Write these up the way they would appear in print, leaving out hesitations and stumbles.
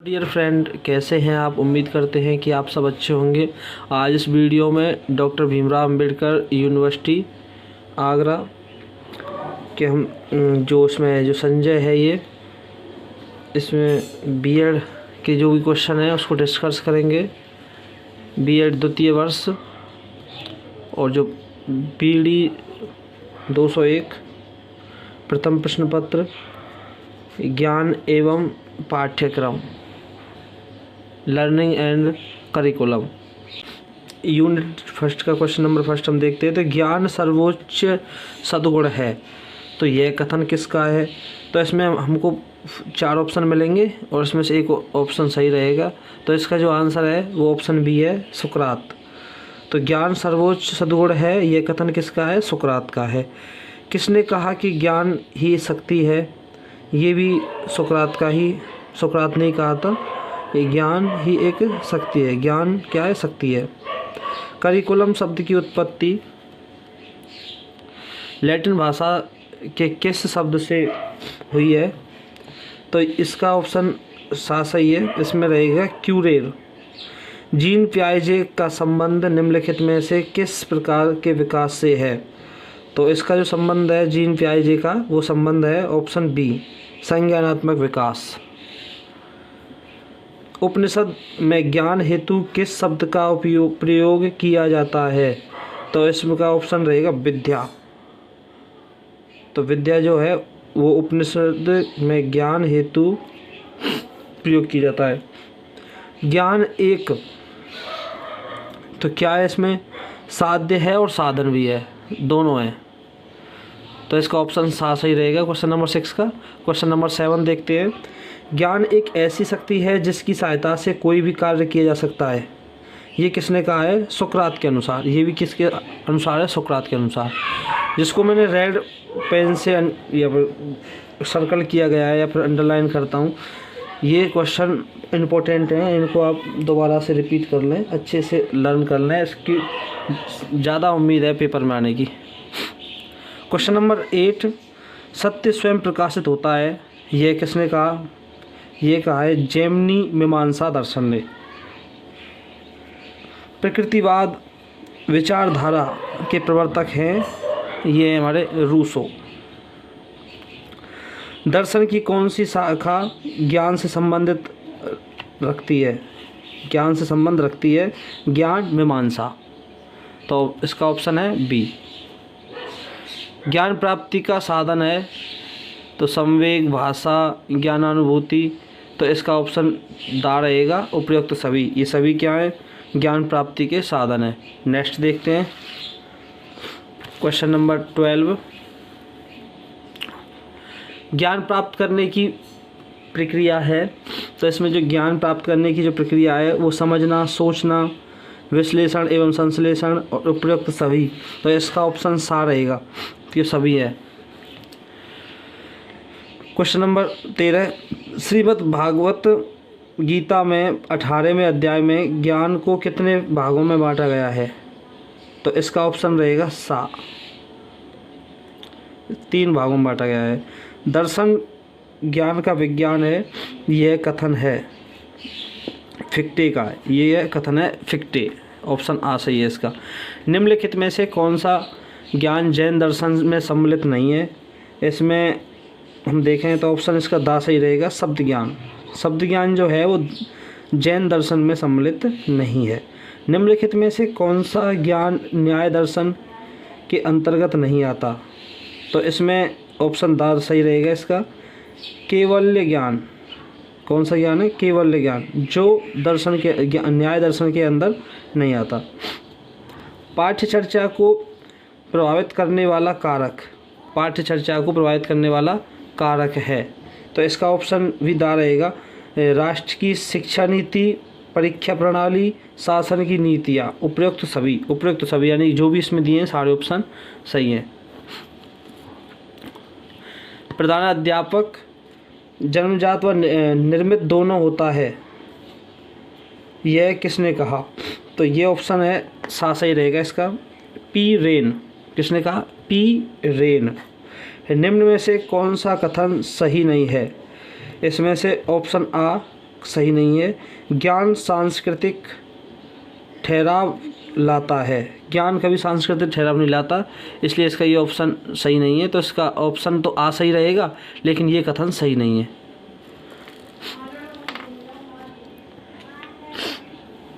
Dear friend, कैसे हैं आप। उम्मीद करते हैं कि आप सब अच्छे होंगे। आज इस वीडियो में डॉक्टर भीमराव अंबेडकर यूनिवर्सिटी आगरा के हम जो उसमें जो संजय है ये इसमें बीएड के जो भी क्वेश्चन है उसको डिस्कस करेंगे। बीएड द्वितीय वर्ष और जो बीडी 201 प्रथम प्रश्न पत्र ज्ञान एवं पाठ्यक्रम learning and curriculum unit first का क्वेश्चन नंबर फर्स्ट हम देखते हैं। तो ज्ञान सर्वोच्च सद्गुण है, तो यह कथन किसका है। तो इसमें हमको 4 ऑप्शन मिलेंगे और इसमें से एक ऑप्शन सही रहेगा। तो इसका जो आंसर है वो ऑप्शन बी है, सुकरात। तो ज्ञान सर्वोच्च सद्गुण है, यह कथन किसका है, सुकरात का है। किसने कहा कि ज्ञान ही शक्ति है, ये भी सुकरात ने कहा था। ये ज्ञान ही एक शक्ति है, ज्ञान क्या है, शक्ति है। करिकुलम शब्द की उत्पत्ति लैटिन भाषा के किस शब्द से हुई है। तो इसका ऑप्शन सही है, इसमें रहेगा क्यूरेर। जीन पियाजे का संबंध निम्नलिखित में से किस प्रकार के विकास से है। तो इसका जो संबंध है जीन पियाजे का, वो संबंध है ऑप्शन बी, संज्ञानात्मक विकास। उपनिषद में ज्ञान हेतु किस शब्द का प्रयोग किया जाता है। तो इसमें का ऑप्शन रहेगा विद्या। तो विद्या जो है वो उपनिषद में ज्ञान हेतु प्रयोग किया जाता है। ज्ञान एक, तो क्या है, इसमें साध्य है और साधन भी है, दोनों है। तो इसका ऑप्शन सही रहेगा क्वेश्चन नंबर 6 का। क्वेश्चन नंबर 7 देखते हैं। ज्ञान एक ऐसी शक्ति है जिसकी सहायता से कोई भी कार्य किया जा सकता है, ये किसने कहा है, सुकरात के अनुसार। ये भी किसके अनुसार है, सुकरात के अनुसार। जिसको मैंने रेड पेन से या फिर सर्कल किया गया है या फिर अंडरलाइन करता हूँ, ये क्वेश्चन इम्पोर्टेंट हैं, इनको आप दोबारा से रिपीट कर लें, अच्छे से लर्न कर लें, इसकी ज़्यादा उम्मीद है पेपर में आने की। क्वेश्चन नंबर 8, सत्य स्वयं प्रकाशित होता है, यह किसने कहा। ये कहा है जेमिनी मीमांसा दर्शन ने। प्रकृतिवाद विचारधारा के प्रवर्तक हैं, ये हमारे रूसो। दर्शन की कौन सी शाखा ज्ञान से संबंधित रखती है, ज्ञान से संबंध रखती है, ज्ञान मीमांसा। तो इसका ऑप्शन है बी। ज्ञान प्राप्ति का साधन है, तो संवेग, भाषा, ज्ञानानुभूति। तो इसका ऑप्शन दा रहेगा उपयुक्त सभी। ये सभी क्या है, ज्ञान प्राप्ति के साधन है। नेक्स्ट देखते हैं क्वेश्चन नंबर 12। ज्ञान प्राप्त करने की प्रक्रिया है, तो इसमें जो ज्ञान प्राप्त करने की जो प्रक्रिया है वो समझना, सोचना, विश्लेषण एवं संश्लेषण और उपयुक्त सभी। तो इसका ऑप्शन सा रहेगा, ये सभी है। क्वेश्चन नंबर 13, श्रीमद् भागवत गीता में 18वें अध्याय में ज्ञान को कितने भागों में बांटा गया है। तो इसका ऑप्शन रहेगा सा, 3 भागों में बांटा गया है। दर्शन ज्ञान का विज्ञान है, यह कथन है फिक्टे का, ये कथन है फिक्टे। ऑप्शन आ सही है इसका। निम्नलिखित में से कौन सा ज्ञान जैन दर्शन में सम्मिलित नहीं है। इसमें हम देखें तो ऑप्शन इसका दा सही रहेगा, शब्द ज्ञान। शब्द ज्ञान जो है वो जैन दर्शन में सम्मिलित नहीं है। निम्नलिखित में से कौन सा ज्ञान न्याय दर्शन के अंतर्गत नहीं आता। तो इसमें ऑप्शन दा सही रहेगा इसका, केवल्य ज्ञान। कौन सा ज्ञान है, केवल्य ज्ञान, जो दर्शन के न्याय दर्शन के अंदर नहीं आता। पाठ्य चर्चा को प्रभावित करने वाला कारक, पाठ्य चर्चा को प्रभावित करने वाला कारक है। तो इसका ऑप्शन भी दा रहेगा, राष्ट्र की शिक्षा नीति, परीक्षा प्रणाली, शासन की नीतियाँ, उपयुक्त सभी, यानी जो भी इसमें दिए हैं सारे ऑप्शन सही हैं। प्रधान अध्यापक जन्मजात व निर्मित दोनों होता है, यह किसने कहा। तो ये ऑप्शन है सही रहेगा इसका, पी रेन। किसने कहा, पी रेन। निम्न में से कौन सा कथन सही नहीं है। इसमें से ऑप्शन आ, सही नहीं है। ज्ञान सांस्कृतिक ठहराव लाता है, ज्ञान कभी सांस्कृतिक ठहराव नहीं लाता, इसलिए इसका ये ऑप्शन सही नहीं है। तो इसका ऑप्शन तो आ सही रहेगा, लेकिन ये कथन सही नहीं है।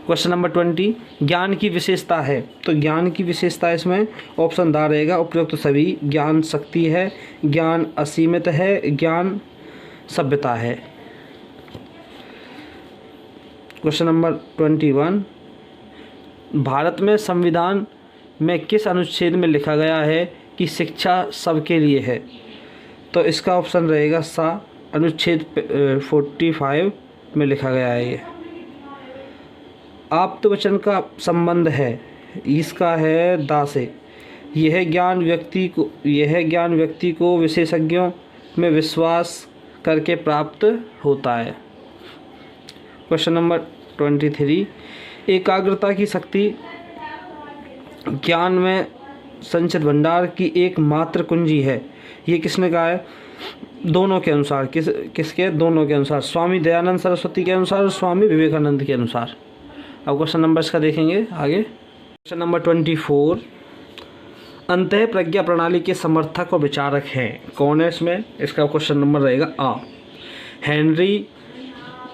क्वेश्चन नंबर 20, ज्ञान की विशेषता है। तो ज्ञान की विशेषता इसमें ऑप्शन दा रहेगा उपयुक्त सभी। ज्ञान शक्ति है, ज्ञान असीमित है, ज्ञान सभ्यता है। क्वेश्चन नंबर 21, भारत में संविधान में किस अनुच्छेद में लिखा गया है कि शिक्षा सबके लिए है? तो इसका ऑप्शन रहेगा सा, अनुच्छेद 45 में लिखा गया है। ये आप्तवचन का संबंध है, इसका है दा से। यह ज्ञान व्यक्ति को विशेषज्ञों में विश्वास करके प्राप्त होता है। क्वेश्चन नंबर 23, एकाग्रता की शक्ति ज्ञान में संचित भंडार की एकमात्र कुंजी है। ये किसने कहा है? दोनों के अनुसार। किसके? दोनों के अनुसार, स्वामी दयानंद सरस्वती के अनुसार और स्वामी विवेकानंद के अनुसार। अब क्वेश्चन नंबर इसका देखेंगे आगे। क्वेश्चन नंबर 24, अंतः प्रज्ञा प्रणाली के समर्थक और विचारक हैं। कौन है इसमें? इसका क्वेश्चन नंबर रहेगा आ, हेनरी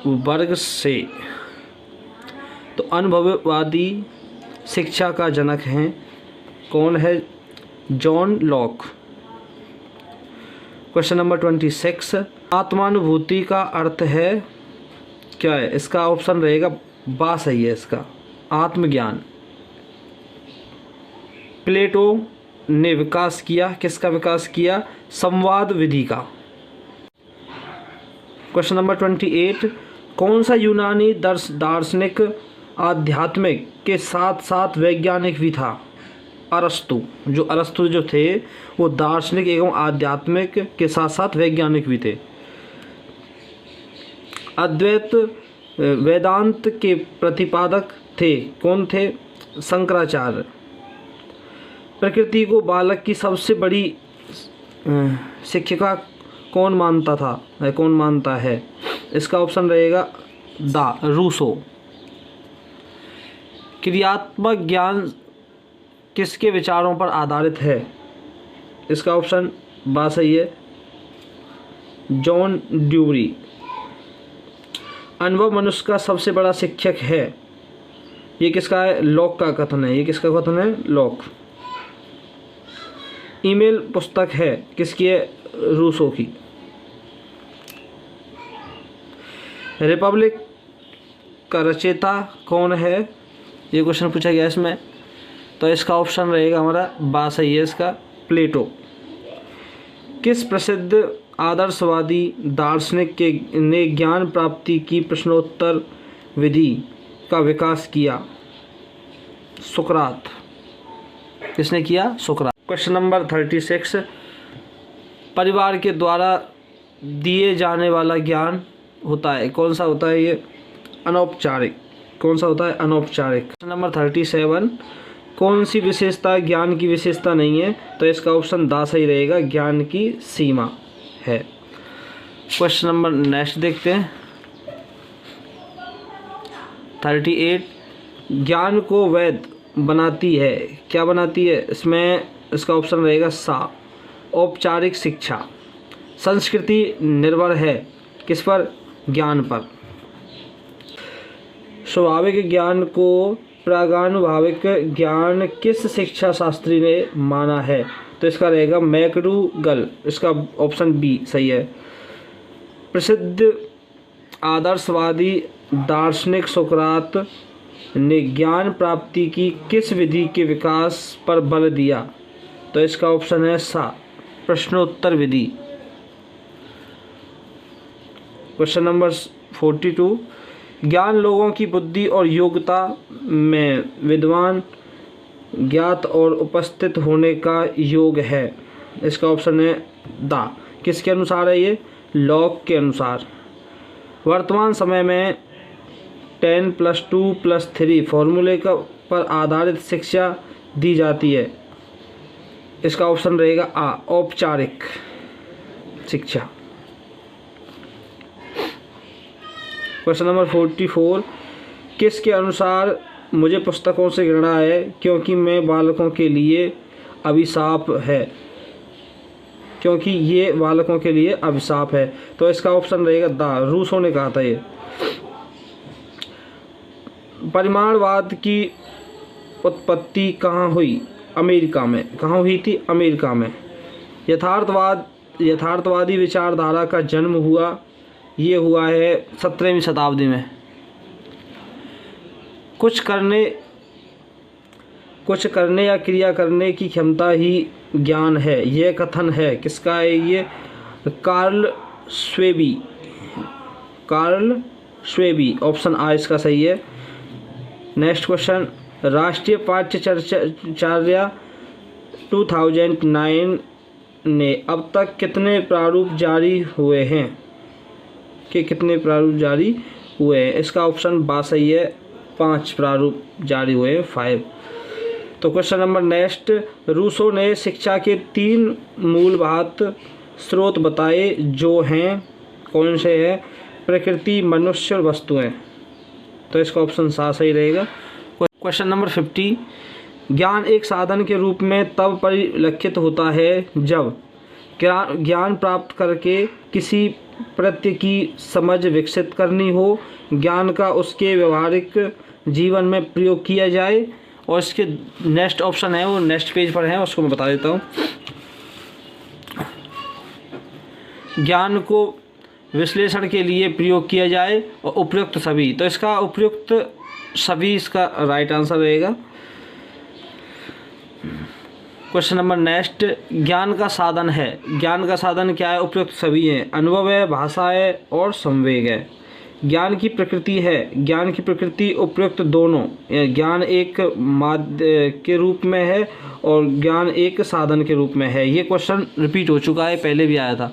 बर्गसे। तो अनुभववादी शिक्षा का जनक हैं। कौन है? John Locke. क्वेश्चन नंबर 26, आत्मानुभूति का अर्थ है क्या है? इसका ऑप्शन रहेगा बा सही है इसका, आत्मज्ञान। प्लेटो ने विकास किया, किसका विकास किया? संवाद विधि का। क्वेश्चन नंबर 28, कौन सा यूनानी दार्शनिक आध्यात्मिक के साथ साथ वैज्ञानिक भी था? अरस्तु। जो अरस्तु जो थे वो दार्शनिक एवं आध्यात्मिक के साथ साथ वैज्ञानिक भी थे। अद्वैत वेदांत के प्रतिपादक थे। कौन थे? शंकराचार्य। प्रकृति को बालक की सबसे बड़ी शिक्षिका कौन मानता है? इसका ऑप्शन रहेगा दा, रूसो। क्रियात्मक ज्ञान किसके विचारों पर आधारित है? इसका ऑप्शन बा सही है, जॉन ड्यूरी। अनुभव मनुष्य का सबसे बड़ा शिक्षक है। ये किसका है? लॉक का कथन है। ये किसका कथन है? लॉक। ईमेल पुस्तक है, किसकी है? रूसो की। रिपब्लिक का रचयिता कौन है? ये क्वेश्चन पूछा गया इसमें। तो इसका ऑप्शन रहेगा हमारा बा सही है इसका, प्लेटो। किस प्रसिद्ध आदर्शवादी दार्शनिक ने ज्ञान प्राप्ति की प्रश्नोत्तर विधि का विकास किया? सुकरात। किसने किया? सुकरात। क्वेश्चन नंबर 36, परिवार के द्वारा दिए जाने वाला ज्ञान होता है, कौन सा होता है? ये अनौपचारिक। कौन सा होता है? अनौपचारिक। क्वेश्चन नंबर 37, कौन सी विशेषता ज्ञान की विशेषता नहीं है? तो इसका ऑप्शन दा सही रहेगा, ज्ञान की सीमा है। क्वेश्चन नंबर नेक्स्ट देखते हैं। 38, ज्ञान को वैध बनाती है, क्या बनाती है? इसमें इसका ऑप्शन रहेगा सा, औपचारिक शिक्षा। संस्कृति निर्भर है किस पर? ज्ञान पर। स्वाभाविक ज्ञान को प्रागानुभाविक ज्ञान किस शिक्षा शास्त्री ने माना है? तो इसका रहेगा मैकडूगल। इसका ऑप्शन बी सही है। प्रसिद्ध आदर्शवादी दार्शनिक सुकरात ने ज्ञान प्राप्ति की किस विधि के विकास पर बल दिया? तो इसका ऑप्शन है सा, प्रश्नोत्तर विधि। क्वेश्चन नंबर 42, ज्ञान लोगों की बुद्धि और योग्यता में विद्वान, ज्ञात और उपस्थित होने का योग है। इसका ऑप्शन है दा। किसके अनुसार है ये? लॉक के अनुसार। वर्तमान समय में 10+2+3 फॉर्मूले का पर आधारित शिक्षा दी जाती है। इसका ऑप्शन रहेगा आ, औपचारिक शिक्षा। क्वेश्चन नंबर 44, किसके अनुसार मुझे पुस्तकों से घृणा है क्योंकि मैं बालकों के लिए अभिशाप है, क्योंकि ये बालकों के लिए अभिशाप है। तो इसका ऑप्शन रहेगा द, रूसो ने कहा था ये। परिमाणवाद की उत्पत्ति कहाँ हुई? अमेरिका में। कहाँ हुई थी? अमेरिका में। यथार्थवादी विचारधारा का जन्म हुआ, ये हुआ है 17वीं शताब्दी में। कुछ करने या क्रिया करने की क्षमता ही ज्ञान है, यह कथन है किसका है? ये कार्ल श्वेबी, ऑप्शन आ इसका सही है। नेक्स्ट क्वेश्चन, राष्ट्रीय पाठ्यचर्या 2009 ने अब तक कितने प्रारूप जारी हुए हैं? कितने प्रारूप जारी हुए हैं? इसका ऑप्शन बा सही है, 5 प्रारूप जारी हुए हैं, 5। तो क्वेश्चन नंबर नेक्स्ट, रूसो ने शिक्षा के 3 मूलभूत स्रोत बताए जो हैं, कौन से हैं? प्रकृति, मनुष्य और वस्तुएं। तो इसका ऑप्शन सा सही रहेगा। क्वेश्चन नंबर 50, ज्ञान एक साधन के रूप में तब परिलक्षित होता है जब ज्ञान प्राप्त करके किसी प्रत्यय की समझ विकसित करनी हो, ज्ञान का उसके व्यवहारिक जीवन में प्रयोग किया जाए। और इसके नेक्स्ट ऑप्शन है वो नेक्स्ट पेज पर है, उसको मैं बता देता हूँ। ज्ञान को विश्लेषण के लिए प्रयोग किया जाए और उपयुक्त सभी। तो इसका उपयुक्त सभी इसका राइट आंसर रहेगा। क्वेश्चन नंबर नेक्स्ट, ज्ञान का साधन है, ज्ञान का साधन क्या है? उपयुक्त सभी है, अनुभव है, भाषा है और संवेग है। ज्ञान की प्रकृति है, ज्ञान की प्रकृति उपयुक्त दोनों, ज्ञान एक माध्य के रूप में है और ज्ञान एक साधन के रूप में है। ये क्वेश्चन रिपीट हो चुका है, पहले भी आया था।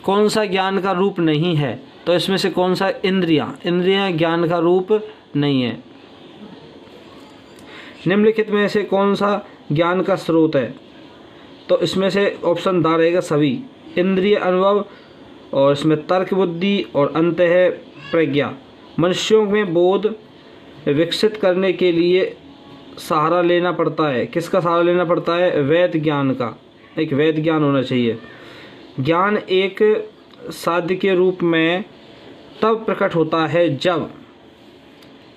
कौन सा ज्ञान का रूप नहीं है? तो इसमें से कौन सा? इंद्रियां ज्ञान का रूप नहीं है। निम्नलिखित में से कौन सा ज्ञान का स्रोत है? तो इसमें से ऑप्शन दा रहेगा सभी, इंद्रिय, अनुभव और इसमें तर्क, बुद्धि और अंत है प्रज्ञा। मनुष्यों में बोध विकसित करने के लिए सहारा लेना पड़ता है, किसका सहारा लेना पड़ता है? वैध ज्ञान का, एक वैध ज्ञान होना चाहिए। ज्ञान एक साध्य के रूप में तब प्रकट होता है जब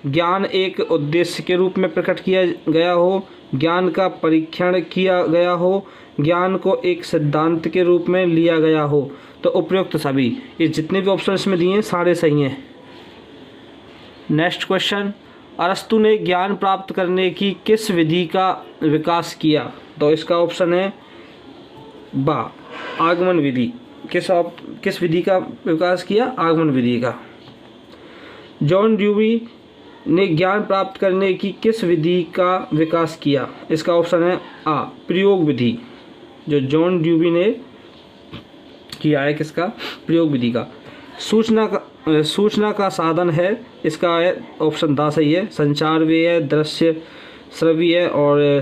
ज्ञान एक उद्देश्य के रूप में प्रकट किया गया हो, ज्ञान का परीक्षण किया गया हो, ज्ञान को एक सिद्धांत के रूप में लिया गया हो। तो उपयुक्त सभी, ये जितने भी ऑप्शन इसमें दिए हैं सारे सही हैं। नेक्स्ट क्वेश्चन, अरस्तु ने ज्ञान प्राप्त करने की किस विधि का विकास किया? तो इसका ऑप्शन है बा, आगमन विधि। किस विधि का विकास किया? आगमन विधि का। जॉन ड्यूवी ने ज्ञान प्राप्त करने की किस विधि का विकास किया? इसका ऑप्शन है आ, प्रयोग विधि। जो जॉन ड्यूवी ने किया है किसका? प्रयोग विधि का। सूचना का साधन है, इसका है ऑप्शन दा सही है, संचार भी है, दृश्य, श्रव्य और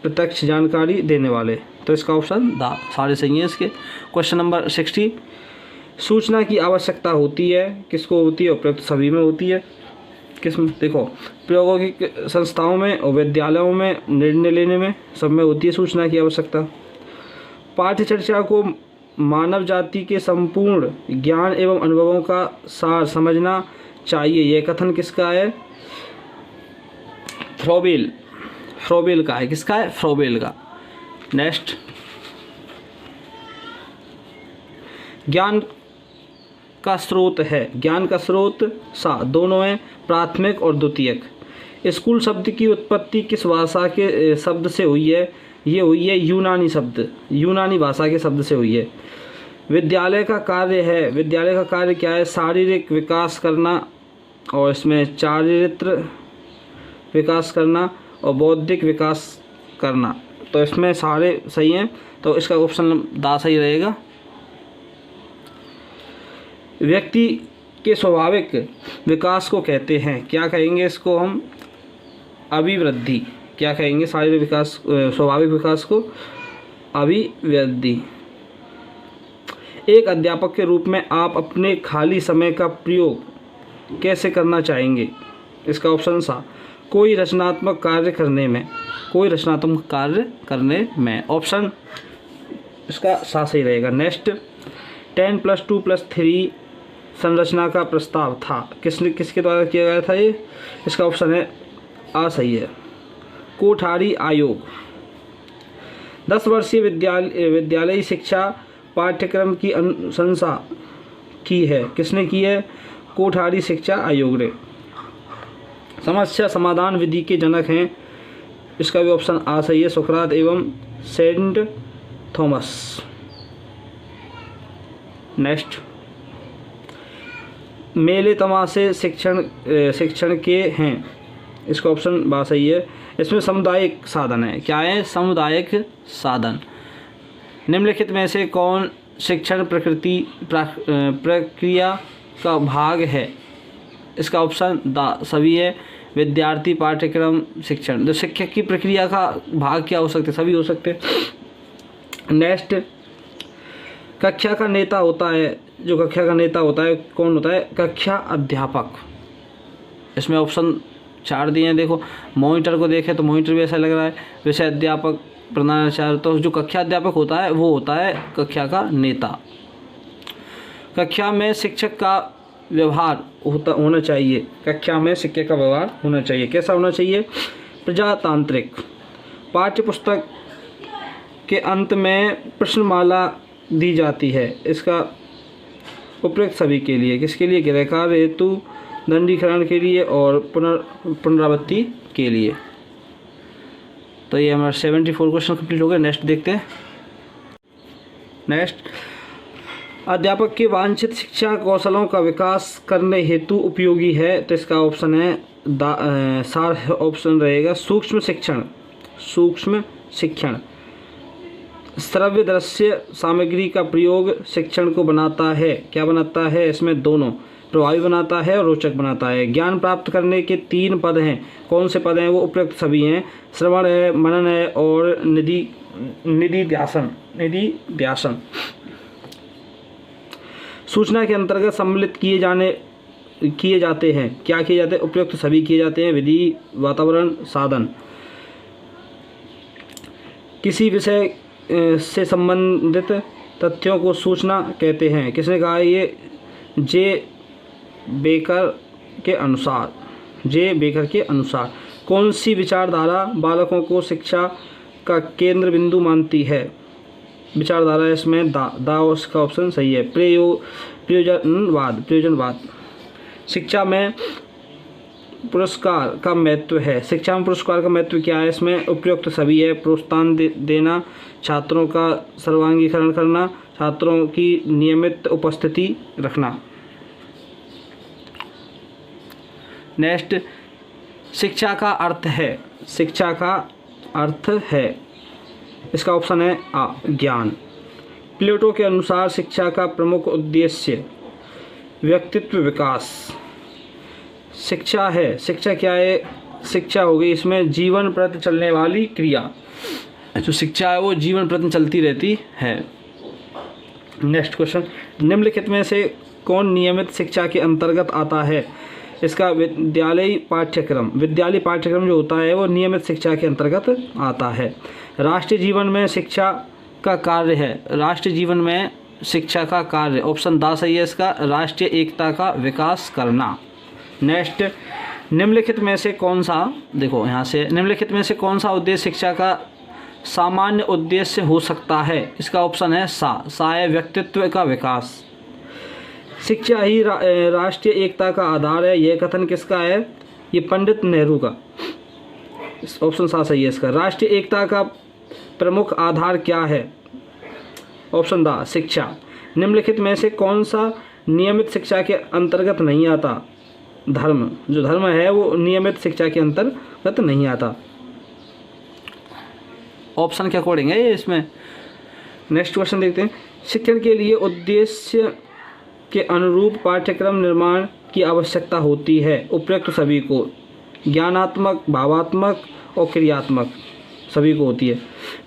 प्रत्यक्ष जानकारी देने वाले। तो इसका ऑप्शन दा, सारे सही हैं इसके। क्वेश्चन नंबर 60, सूचना की आवश्यकता होती है, किसको होती है? उपयुक्त सभी में होती है। किसमें? देखो, प्रौद्योगिक संस्थाओं में और विद्यालयों में, निर्णय लेने में, सब में होती है सूचना की आवश्यकता। पाठ्यचर्या को मानव जाति के संपूर्ण ज्ञान एवं अनुभवों का सार समझना चाहिए, यह कथन किसका है? फ्रोबेल का है। किसका है? फ्रोबेल का। नेक्स्ट, ज्ञान का स्रोत है, ज्ञान का स्रोत सा, दोनों हैं, प्राथमिक और द्वितीयक। स्कूल शब्द की उत्पत्ति किस भाषा के शब्द से हुई है? ये हुई है यूनानी भाषा के शब्द से हुई है। विद्यालय का कार्य है, विद्यालय का कार्य क्या है? शारीरिक विकास करना और इसमें चारित्र विकास करना और बौद्धिक विकास करना। तो इसमें सारे सही हैं, तो इसका ऑप्शन दा सही रहेगा। व्यक्ति के स्वाभाविक विकास को कहते हैं, क्या कहेंगे इसको हम? अभिवृद्धि। क्या कहेंगे? शारीरिक विकास, स्वाभाविक विकास को अभिवृद्धि। एक अध्यापक के रूप में आप अपने खाली समय का प्रयोग कैसे करना चाहेंगे? इसका ऑप्शन सा, कोई रचनात्मक कार्य करने में, कोई रचनात्मक कार्य करने में। ऑप्शन इसका सा सही रहेगा। नेक्स्ट, 10+2+3 संरचना का प्रस्ताव था, किसके द्वारा किया गया था ये? इसका ऑप्शन है आ सही है, कोठारी आयोग। 10 वर्षीय विद्यालयी शिक्षा पाठ्यक्रम की अनुशंसा की है, किसने की है? कोठारी शिक्षा आयोग ने। समस्या समाधान विधि के जनक हैं, इसका भी ऑप्शन आ सही है, सुकरात एवं सेंट थॉमस। नेक्स्ट, मेले तमाशे शिक्षण के हैं, इसका ऑप्शन बा सही है। इसमें सामुदायिक साधन है, क्या है? सामुदायिक साधन। निम्नलिखित में से कौन शिक्षण प्रक्रिया का भाग है? इसका ऑप्शन दा सभी है। विद्यार्थी, पाठ्यक्रम, शिक्षण। तो शिक्षक की प्रक्रिया का भाग क्या हो सकते? सभी हो सकते। नेक्स्ट, कक्षा का नेता होता है, जो कक्षा का नेता होता है कौन होता है? कक्षा अध्यापक। इसमें ऑप्शन 4 दिए हैं, देखो। मॉनिटर को देखें तो मॉनिटर भी ऐसा लग रहा है। विषय अध्यापक, प्रधानाचार्य। तो जो कक्षा अध्यापक होता है वो होता है कक्षा का नेता। कक्षा में शिक्षक का व्यवहार होना चाहिए, कक्षा में शिक्षक का व्यवहार होना चाहिए। कैसा होना चाहिए? प्रजातांत्रिक। पाठ्यपुस्तक के अंत में प्रश्नमाला दी जाती है, इसका उपयुक्त सभी के लिए, किसके लिए? गृहकार्य हेतु, दंडीकरण के लिए और पुनरावृत्ति के लिए। तो ये हमारा 74 क्वेश्चन कंप्लीट हो गए। नेक्स्ट देखते हैं। नेक्स्ट, अध्यापक के वांछित शिक्षा कौशलों का विकास करने हेतु उपयोगी है, तो इसका ऑप्शन है सार ऑप्शन रहेगा सूक्ष्म शिक्षण। सूक्ष्म शिक्षण। श्रव्य दृश्य सामग्री का प्रयोग शिक्षण को बनाता है, क्या बनाता है? इसमें दोनों, प्रभावी बनाता है और रोचक बनाता है। ज्ञान प्राप्त करने के 3 पद हैं, कौन से पद हैं? वो उपयुक्त सभी हैं, श्रवण है, मनन है और निधिध्यासन। सूचना के अंतर्गत सम्मिलित किए जाते हैं, क्या किए जाते हैं? उपयुक्त सभी किए जाते हैं। विधि, वातावरण, साधन। किसी विषय से संबंधित तथ्यों को सूचना कहते हैं, किसने कहा है ये? जे बेकर के अनुसार। कौन सी विचारधारा बालकों को शिक्षा का केंद्र बिंदु मानती है? विचारधारा इसमें दा उसका ऑप्शन सही है। प्रयोजनवाद। शिक्षा में पुरस्कार का महत्व है, शिक्षा में पुरस्कार का महत्व क्या है? इसमें उपयुक्त सभी है। प्रोत्साहन देना, छात्रों का सर्वांगीकरण करना, छात्रों की नियमित उपस्थिति रखना। नेक्स्ट, शिक्षा का अर्थ है, शिक्षा का अर्थ है, इसका ऑप्शन है आ, ज्ञान। प्लेटो के अनुसार शिक्षा का प्रमुख उद्देश्य व्यक्तित्व विकास। शिक्षा है, शिक्षा क्या है? शिक्षा हो गई इसमें जीवन प्रति चलने वाली क्रिया, जो शिक्षा है वो जीवन प्रति चलती रहती है। नेक्स्ट क्वेश्चन, निम्नलिखित में से कौन नियमित शिक्षा के अंतर्गत आता है? इसका विद्यालयी पाठ्यक्रम जो होता है वो नियमित शिक्षा के अंतर्गत आता है। राष्ट्रीय जीवन में शिक्षा का कार्य है, राष्ट्रीय जीवन में शिक्षा का कार्य, ऑप्शन दा सही है इसका, राष्ट्रीय एकता का विकास करना। नेक्स्ट, निम्नलिखित में से कौन सा, देखो यहाँ से, निम्नलिखित में से कौन सा उद्देश्य शिक्षा का सामान्य उद्देश्य हो सकता है? इसका ऑप्शन है सा है व्यक्तित्व का विकास। शिक्षा ही राष्ट्रीय एकता का आधार है, यह कथन किसका है? ये पंडित नेहरू का, ऑप्शन सा सही है इसका। राष्ट्रीय एकता का प्रमुख आधार क्या है? ऑप्शन दा शिक्षा। निम्नलिखित में से कौन सा नियमित शिक्षा के अंतर्गत नहीं आता? धर्म, जो धर्म है वो नियमित शिक्षा के अंतर्गत नहीं आता। ऑप्शन के अकॉर्डिंग है ये इसमें। नेक्स्ट क्वेश्चन देखते हैं। शिक्षण के लिए उद्देश्य के अनुरूप पाठ्यक्रम निर्माण की आवश्यकता होती है, उपयुक्त सभी को, ज्ञानात्मक, भावात्मक और क्रियात्मक सभी को होती है।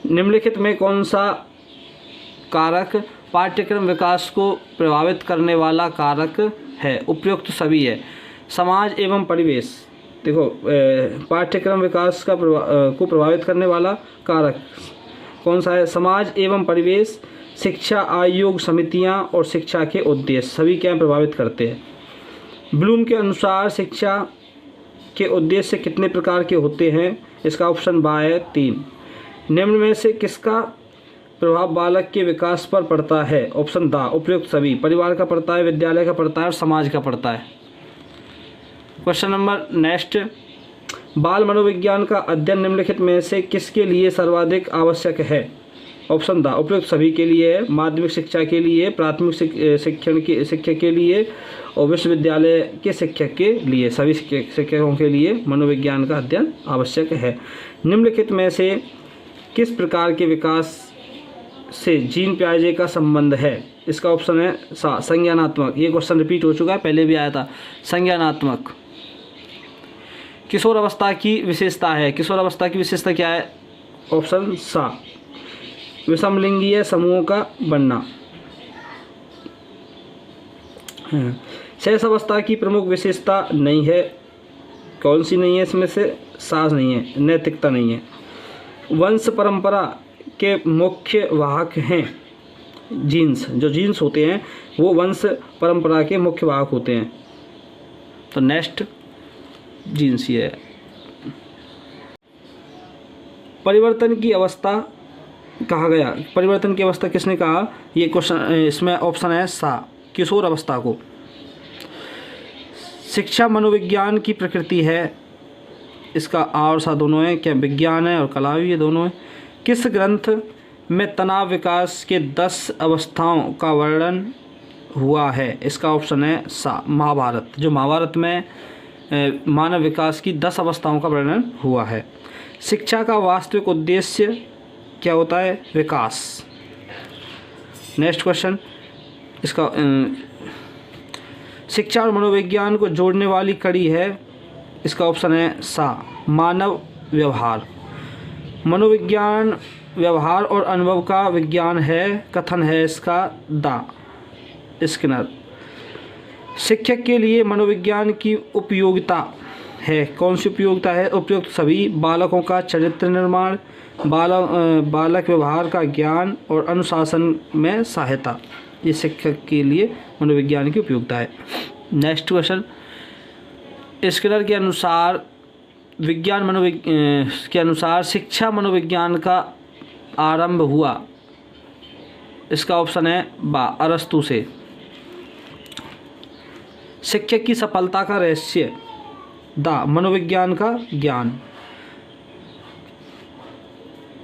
निम्नलिखित में कौन सा कारक पाठ्यक्रम विकास को प्रभावित करने वाला कारक है? उपयुक्त सभी है। समाज एवं परिवेश, देखो पाठ्यक्रम विकास का को प्रभावित करने वाला कारक कौन सा है? समाज एवं परिवेश, शिक्षा आयोग समितियां और शिक्षा के उद्देश्य, सभी क्या प्रभावित करते हैं। ब्लूम के अनुसार शिक्षा के उद्देश्य कितने प्रकार के होते हैं? इसका ऑप्शन बा है 3। निम्न में से किसका प्रभाव बालक के विकास पर पड़ता है? ऑप्शन दा उपयुक्त सभी, परिवार का पड़ता है, विद्यालय का पड़ता है और समाज का पड़ता है। क्वेश्चन नंबर नेक्स्ट, बाल मनोविज्ञान का अध्ययन निम्नलिखित में से किसके लिए सर्वाधिक आवश्यक है? ऑप्शन दा उपयुक्त सभी के लिए है, माध्यमिक शिक्षा के लिए, प्राथमिक शिक्षक के लिए और विश्वविद्यालय के शिक्षक के लिए, सभी शिक्षकों के लिए मनोविज्ञान का अध्ययन आवश्यक है। निम्नलिखित में से किस प्रकार के विकास से जीन पियाजे का संबंध है? इसका ऑप्शन है सा संज्ञानात्मक। ये क्वेश्चन रिपीट हो चुका है, पहले भी आया था। संज्ञानात्मक। किशोर अवस्था की विशेषता है, किशोर अवस्था की विशेषता क्या है? ऑप्शन सा विषमलिंगीय समूहों का बनना। शेष अवस्था की प्रमुख विशेषता नहीं है, कौन सी नहीं है इसमें से? साहस नहीं है, नैतिकता नहीं है। वंश परंपरा के मुख्य वाहक हैं जीन्स, जो जीन्स होते हैं वो वंश परंपरा के मुख्य वाहक होते हैं। तो नेक्स्ट जीन्स ही है। परिवर्तन की अवस्था कहा गया, परिवर्तन की अवस्था किसने कहा? ये क्वेश्चन, इसमें ऑप्शन है सा किशोर अवस्था को। शिक्षा मनोविज्ञान की प्रकृति है, इसका आ और सा दोनों है, क्या विज्ञान है और कला भी, ये दोनों है। किस ग्रंथ में तनाव विकास के 10 अवस्थाओं का वर्णन हुआ है? इसका ऑप्शन है सा महाभारत, जो महाभारत में मानव विकास की 10 अवस्थाओं का वर्णन हुआ है। शिक्षा का वास्तविक उद्देश्य क्या होता है? विकास। नेक्स्ट क्वेश्चन, इसका शिक्षा और मनोविज्ञान को जोड़ने वाली कड़ी है, इसका ऑप्शन है सा मानव व्यवहार। मनोविज्ञान व्यवहार और अनुभव का विज्ञान है, कथन है इसका दा स्किनर। शिक्षक के लिए मनोविज्ञान की उपयोगिता है, कौन सी उपयोगिता है? उपयुक्त सभी, बालकों का चरित्र निर्माण, बालक व्यवहार का ज्ञान और अनुशासन में सहायता, ये शिक्षक के लिए मनोविज्ञान की उपयोगिता है। नेक्स्ट क्वेश्चन, स्किनर के अनुसार के अनुसार शिक्षा मनोविज्ञान का आरंभ हुआ, इसका ऑप्शन है बा अरस्तु से। शिक्षक की सफलता का रहस्य दा मनोविज्ञान का ज्ञान।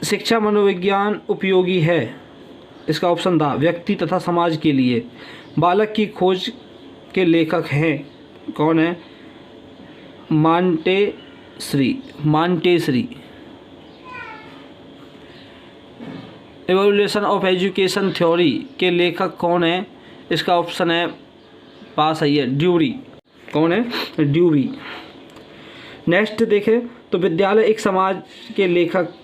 शिक्षा मनोविज्ञान उपयोगी है, इसका ऑप्शन दा व्यक्ति तथा समाज के लिए। बालक की खोज के लेखक हैं, कौन है? Montessori. Evolution of education theory के लेखक कौन है? इसका ऑप्शन है पास है ड्यूरी, कौन है? ड्यूरी। नेक्स्ट देखें तो विद्यालय एक समाज के लेखक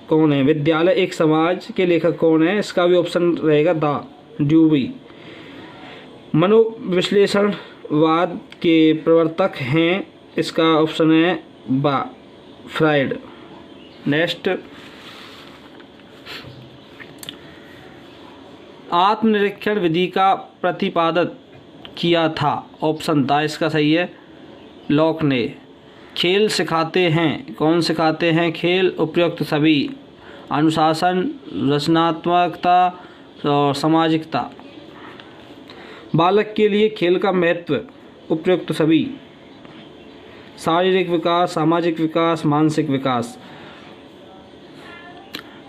कौन है? विद्यालय एक समाज के लेखक कौन है? इसका भी ऑप्शन रहेगा दा ड्यूरी। मनोविश्लेषणवाद के प्रवर्तक हैं, इसका ऑप्शन है बा फ्राइड। नेक्स्ट, आत्मनिरीक्षण विधि का प्रतिपादन किया था, ऑप्शन दा इसका सही है लॉक ने। खेल सिखाते हैं, कौन सिखाते हैं खेल? उपयुक्त सभी, अनुशासन, रचनात्मकता और सामाजिकता। बालक के लिए खेल का महत्व, उपयुक्त सभी, शारीरिक विकास, सामाजिक विकास, मानसिक विकास।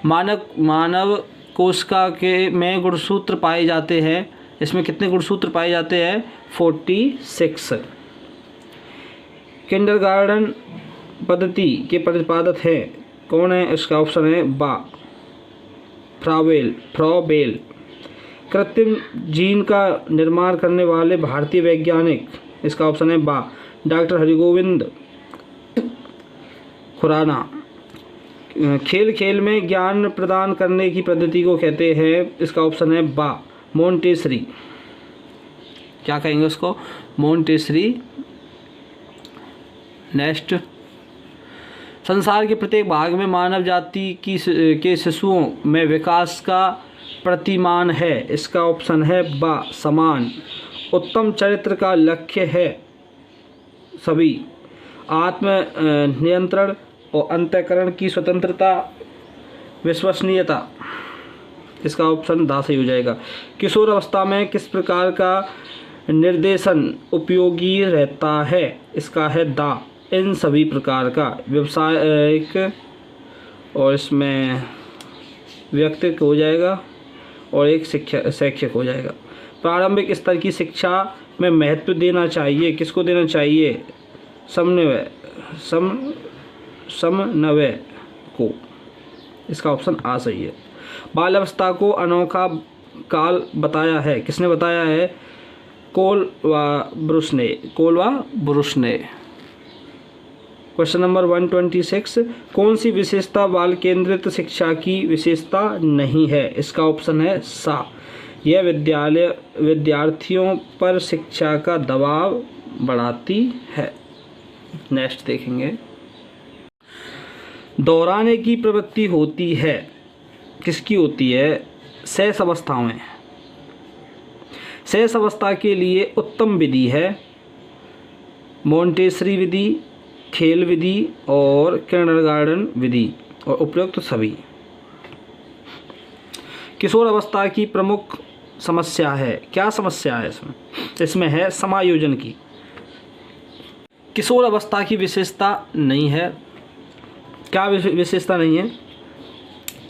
मानव कोशिका के में गुणसूत्र पाए जाते हैं, इसमें कितने गुणसूत्र पाए जाते हैं? 46। किंडरगार्टन पद्धति के प्रतिपादक हैं, कौन है? इसका ऑप्शन है बा फ्रॉबेल। कृत्रिम जीन का निर्माण करने वाले भारतीय वैज्ञानिक, इसका ऑप्शन है बा डॉक्टर हरिगोविंद खुराना। खेल में ज्ञान प्रदान करने की पद्धति को कहते हैं, इसका ऑप्शन है बा मोंटेसरी, क्या कहेंगे उसको? मोंटेसरी। नेक्स्ट, संसार के प्रत्येक भाग में मानव जाति के शिशुओं में विकास का प्रतिमान है। इसका ऑप्शन है बा, समान। उत्तम चरित्र का लक्ष्य है सभी। आत्म नियंत्रण और अंतःकरण की स्वतंत्रता, विश्वसनीयता। इसका ऑप्शन दा सही हो जाएगा। किशोर अवस्था में किस प्रकार का निर्देशन उपयोगी रहता है? इसका है दा, इन सभी प्रकार का। व्यवसायिक और इसमें व्यक्तिक हो जाएगा और एक शैक्षिक हो जाएगा। प्रारंभिक स्तर की शिक्षा में महत्व देना चाहिए, किसको देना चाहिए? समन्वय को। इसका ऑप्शन आ सही है। बाल अवस्था को अनोखा काल बताया है, किसने बताया है? कोल व ब्रुश ने। क्वेश्चन नंबर 126, कौन सी विशेषता बाल केंद्रित शिक्षा की विशेषता नहीं है? इसका ऑप्शन है सा, यह विद्यार्थियों पर शिक्षा का दबाव बढ़ाती है। नेक्स्ट देखेंगे, दोहराने की प्रवृत्ति होती है, किसकी होती है? शेष अवस्थाओं में। शेष अवस्था के लिए उत्तम विधि है मोंटेसरी विधि, खेल विधि और किंडरगार्टन विधि और उपयुक्त सभी। किशोर अवस्था की प्रमुख समस्या है, क्या समस्या है इसमें? इसमें है समायोजन की। किशोर अवस्था की विशेषता नहीं है, क्या विशेषता नहीं है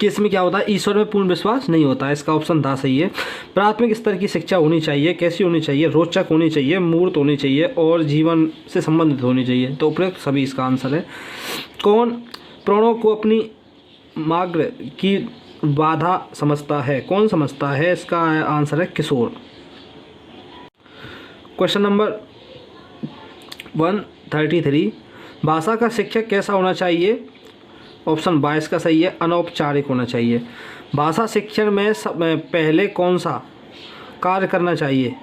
कि इसमें क्या होता है? ईश्वर में पूर्ण विश्वास नहीं होता है। इसका ऑप्शन दा सही है। प्राथमिक स्तर की शिक्षा होनी चाहिए, कैसी होनी चाहिए? रोचक होनी चाहिए, मूर्त होनी चाहिए और जीवन से संबंधित होनी चाहिए। तो उपयुक्त सभी इसका आंसर है। कौन प्राणों को अपनी मार्ग की बाधा समझता है? कौन समझता है? इसका आंसर है किशोर। क्वेश्चन नंबर 133, भाषा का शिक्षक कैसा होना चाहिए? ऑप्शन 22 का सही है, अनौपचारिक होना चाहिए। भाषा शिक्षण में पहले कौन सा कार्य करना चाहिए?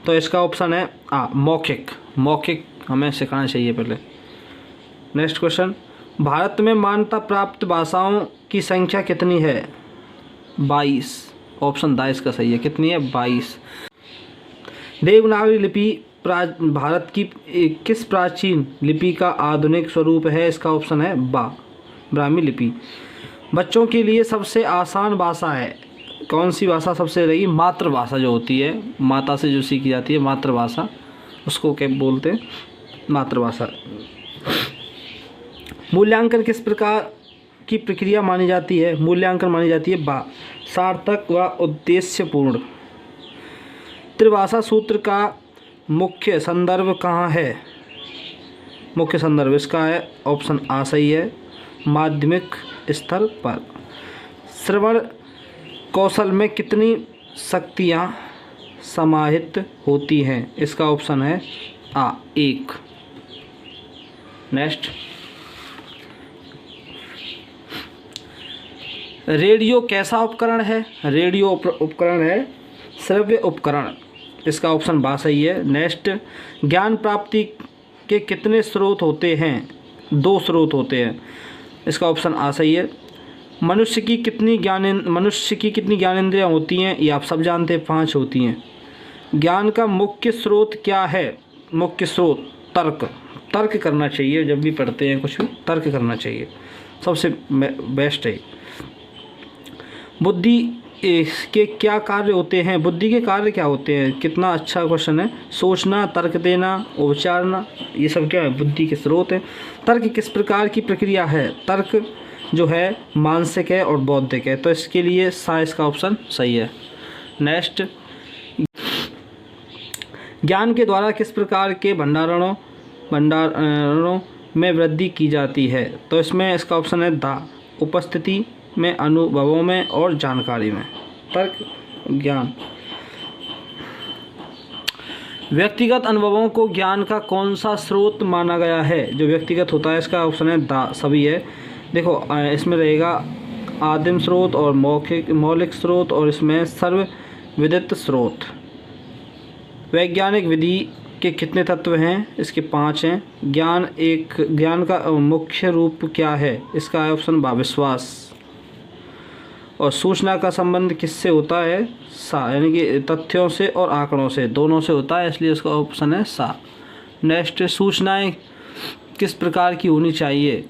तो इसका ऑप्शन है मौखिक हमें सिखाना चाहिए पहले। नेक्स्ट क्वेश्चन, भारत में मान्यता प्राप्त भाषाओं की संख्या कितनी है? 22, ऑप्शन 22 का सही है। कितनी है? 22। देवनागरी लिपि भारत की किस प्राचीन लिपि का आधुनिक स्वरूप है? इसका ऑप्शन है ब्राह्मी लिपि। बच्चों के लिए सबसे आसान भाषा है, कौन सी भाषा सबसे रही? मातृभाषा जो होती है, माता से जो सीखी जाती है मातृभाषा, उसको क्या बोलते हैं? मातृभाषा। मूल्यांकन किस प्रकार की प्रक्रिया मानी जाती है? मूल्यांकन मानी जाती है सार्थक व उद्देश्यपूर्ण। त्रिभाषा सूत्र का मुख्य संदर्भ कहाँ है? मुख्य संदर्भ इसका है ऑप्शन आ सही है, माध्यमिक स्तर पर। श्रवण कौशल में कितनी शक्तियाँ समाहित होती हैं? इसका ऑप्शन है 1। नेक्स्ट, रेडियो कैसा उपकरण है? रेडियो उपकरण है श्रव्य उपकरण। इसका ऑप्शन सही है। नेक्स्ट, ज्ञान प्राप्ति के कितने स्रोत होते हैं? 2 स्रोत होते हैं। इसका ऑप्शन सही है। मनुष्य की कितनी ज्ञानेंद्रियाँ होती हैं? ये आप सब जानते हैं, 5 होती हैं। ज्ञान का मुख्य स्रोत क्या है? मुख्य स्रोत तर्क करना चाहिए। जब भी पढ़ते हैं कुछ भी तर्क करना चाहिए, सबसे बेस्ट है। बुद्धि के क्या कार्य होते हैं? बुद्धि के कार्य क्या होते हैं? कितना अच्छा क्वेश्चन है। सोचना, तर्क देना, उच्चारना, ये सब क्या है? बुद्धि के स्रोत है। तर्क किस प्रकार की प्रक्रिया है? तर्क जो है मानसिक है और बौद्धिक है। तो इसके लिए साइंस का ऑप्शन सही है। नेक्स्ट, ज्ञान के द्वारा किस प्रकार के भंडारणों में वृद्धि की जाती है? तो इसमें इसका ऑप्शन है उपस्थिति में, अनुभवों में और जानकारी में। तर्क ज्ञान। व्यक्तिगत अनुभवों को ज्ञान का कौन सा स्रोत माना गया है? जो व्यक्तिगत होता है इसका ऑप्शन है सभी है। देखो इसमें रहेगा आदिम स्रोत और मौलिक स्रोत और इसमें सर्व विदित स्रोत। वैज्ञानिक विधि के कितने तत्व हैं? इसके 5 हैं। ज्ञान का मुख्य रूप क्या है? इसका ऑप्शन बा विश्वास। और सूचना का संबंध किससे होता है? सा, यानी कि तथ्यों से और आंकड़ों से, दोनों से होता है, इसलिए इसका ऑप्शन है सा। नेक्स्ट, सूचनाएं किस प्रकार की होनी चाहिए?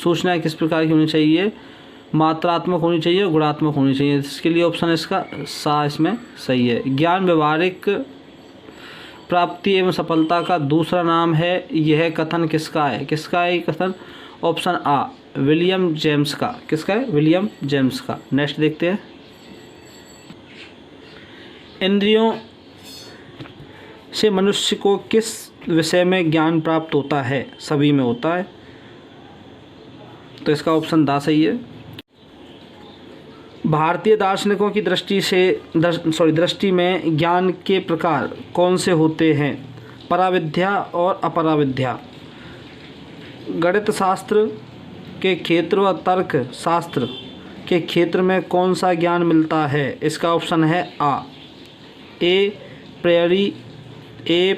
सूचनाएं किस प्रकार की होनी चाहिए? मात्रात्मक होनी चाहिए और गुणात्मक होनी चाहिए। इसके लिए ऑप्शन इसका सा इसमें सही है। ज्ञान व्यवहारिक प्राप्ति एवं सफलता का दूसरा नाम है। यह कथन किसका है? किसका है ये कथन? ऑप्शन आ, विलियम जेम्स का। किसका है? विलियम जेम्स का। नेक्स्ट देखते हैं, इंद्रियों से मनुष्य को किस विषय में ज्ञान प्राप्त होता है? सभी में होता है, तो इसका ऑप्शन दा सही है। भारतीय दार्शनिकों की दृष्टि में ज्ञान के प्रकार कौन से होते हैं? पराविद्या और अपराविद्या। गणित शास्त्र के क्षेत्र व तर्क शास्त्र के क्षेत्र में कौन सा ज्ञान मिलता है? इसका ऑप्शन है आ, ए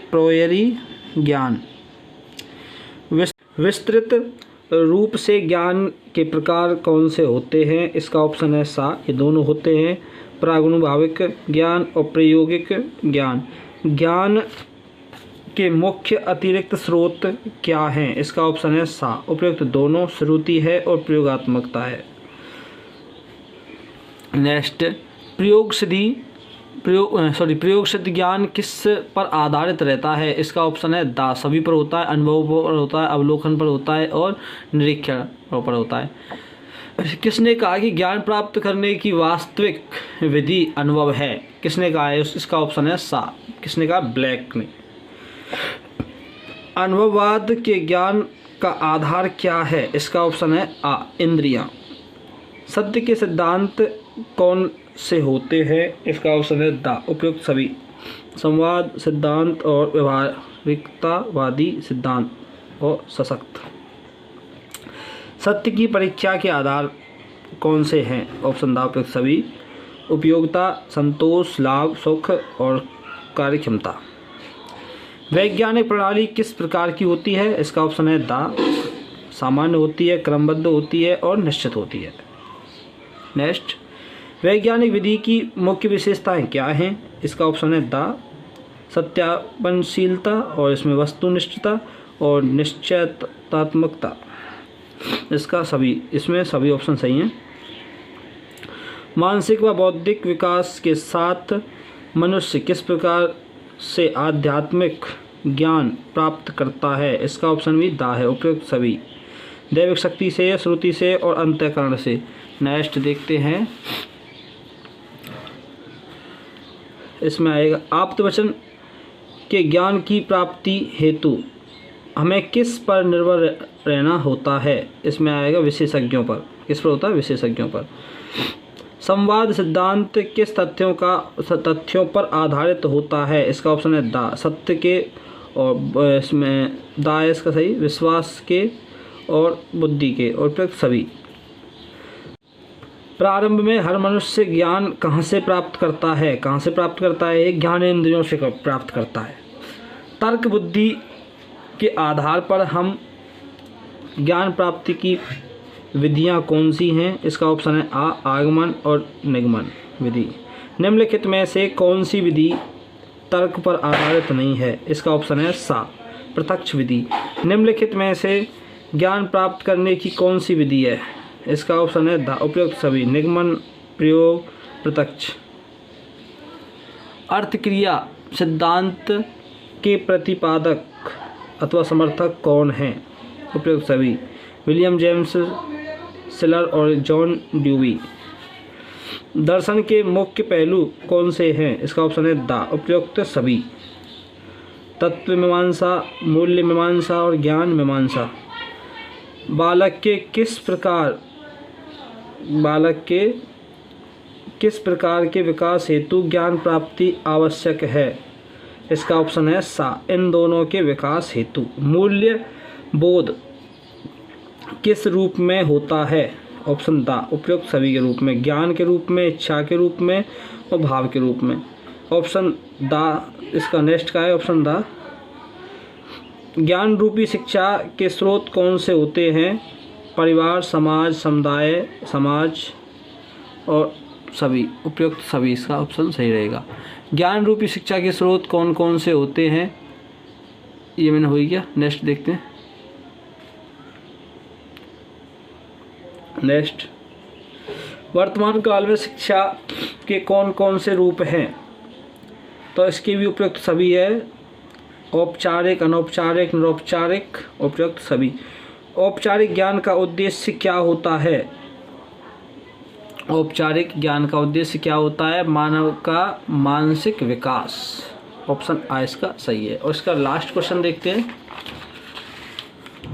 प्रोयरी ज्ञान। विस्तृत रूप से ज्ञान के प्रकार कौन से होते हैं? इसका ऑप्शन है सा, ये दोनों होते हैं, प्रागनुभाविक ज्ञान और प्रायोगिक ज्ञान। ज्ञान के मुख्य अतिरिक्त स्रोत क्या हैं? इसका ऑप्शन है सा, उपयुक्त दोनों, श्रुति है और प्रयोगात्मकता है। नेक्स्ट, प्रयोग सिद्ध ज्ञान किस पर आधारित रहता है? इसका ऑप्शन है दा, सभी पर होता है, अनुभव पर होता है, अवलोकन पर होता है और निरीक्षण पर होता है। किसने कहा कि ज्ञान प्राप्त करने की वास्तविक विधि अनुभव है? किसने कहा है? इसका ऑप्शन है सा। किसने कहा? ब्लैक ने। अनुभववाद के ज्ञान का आधार क्या है? इसका ऑप्शन है आ, इंद्रियां। सत्य के सिद्धांत कौन से होते हैं? इसका ऑप्शन है दा, उपयुक्त सभी, संवाद सिद्धांत और व्यवहारिकतावादी सिद्धांत और सशक्त। सत्य की परीक्षा के आधार कौन से हैं? ऑप्शन दा, उपयुक्त सभी, उपयोगिता, संतोष, लाभ, सुख और कार्यक्षमता। वैज्ञानिक प्रणाली किस प्रकार की होती है? इसका ऑप्शन है दा, सामान्य होती है, क्रमबद्ध होती है और निश्चित होती है। नेक्स्ट, वैज्ञानिक विधि की मुख्य विशेषताएं क्या हैं? इसका ऑप्शन है दा, सत्यापनशीलता और इसमें वस्तुनिष्ठता और निश्चयतात्मकता। इसमें सभी ऑप्शन सही हैं। मानसिक व बौद्धिक विकास के साथ मनुष्य किस प्रकार से आध्यात्मिक ज्ञान प्राप्त करता है? इसका ऑप्शन भी दा है, उपयुक्त सभी, दैविक शक्ति से, श्रुति से और अंतःकरण से। नेक्स्ट देखते हैं, इसमें आएगा आप्तवचन के ज्ञान की प्राप्ति हेतु हमें किस पर निर्भर रहना होता है? इसमें आएगा विशेषज्ञों पर। किस पर होता है? विशेषज्ञों पर। संवाद सिद्धांत किस तथ्यों पर आधारित होता है? इसका ऑप्शन है दा, सत्य के, और इसमें दा है इसका सही, विश्वास के और बुद्धि के, और उपयुक्त सभी। प्रारंभ में हर मनुष्य ज्ञान कहाँ से प्राप्त करता है? कहाँ से प्राप्त करता है? एक ज्ञानेंद्रियों से प्राप्त करता है। तर्क बुद्धि के आधार पर हम ज्ञान प्राप्ति की विधियाँ कौन सी हैं? इसका ऑप्शन है आ, आगमन और निगमन विधि। निम्नलिखित में से कौन सी विधि तर्क पर आधारित नहीं है? इसका ऑप्शन है सा, प्रत्यक्ष विधि। निम्नलिखित में से ज्ञान प्राप्त करने की कौन सी विधि है? इसका ऑप्शन है दा, उपयुक्त सभी, निगमन, प्रयोग, प्रत्यक्ष। अर्थक्रिया सिद्धांत के प्रतिपादक अथवा समर्थक कौन हैं? उपयुक्त सभी, विलियम जेम्स, सिलर और जॉन ड्यूवी। दर्शन के मुख्य पहलू कौन से हैं? इसका ऑप्शन है दा, उपयुक्त सभी, तत्व मीमांसा, मूल्य मीमांसा और ज्ञान मीमांसा। बालक के किस प्रकार के विकास हेतु ज्ञान प्राप्ति आवश्यक है? इसका ऑप्शन है सा, इन दोनों के विकास हेतु। मूल्य बोध किस रूप में होता है? ऑप्शन द उपयुक्त सभी के रूप में, ज्ञान के रूप में, इच्छा के रूप में और भाव के रूप में। ऑप्शन द इसका नेक्स्ट का है ऑप्शन द। ज्ञान रूपी शिक्षा के स्रोत कौन से होते हैं? परिवार, समाज, समुदाय, समाज और सभी। उपयुक्त सभी इसका ऑप्शन सही रहेगा। ज्ञान रूपी शिक्षा के स्रोत कौन कौन से होते हैं? ये मैंने हो गया। नेक्स्ट देखते हैं। नेक्स्ट, वर्तमान काल में शिक्षा के कौन कौन से रूप हैं? तो इसके भी उपयुक्त सभी है। औपचारिक, अनौपचारिक, निरौपचारिक, उपयुक्त सभी। औपचारिक ज्ञान का उद्देश्य क्या होता है? औपचारिक ज्ञान का उद्देश्य क्या होता है? मानव का मानसिक विकास। ऑप्शन आ इसका सही है। और इसका लास्ट क्वेश्चन देखते हैं।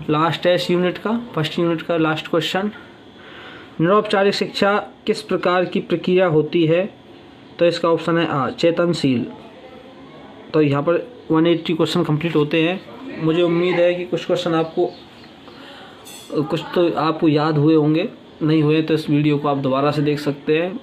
लास्ट है इस यूनिट का, फर्स्ट यूनिट का लास्ट क्वेश्चन। निरौपचारिक शिक्षा किस प्रकार की प्रक्रिया होती है? तो इसका ऑप्शन है आ, चेतनशील। तो यहाँ पर 180 क्वेश्चन कंप्लीट होते हैं। मुझे उम्मीद है कि कुछ क्वेश्चन आपको याद हुए होंगे, नहीं हुए तो इस वीडियो को आप दोबारा से देख सकते हैं।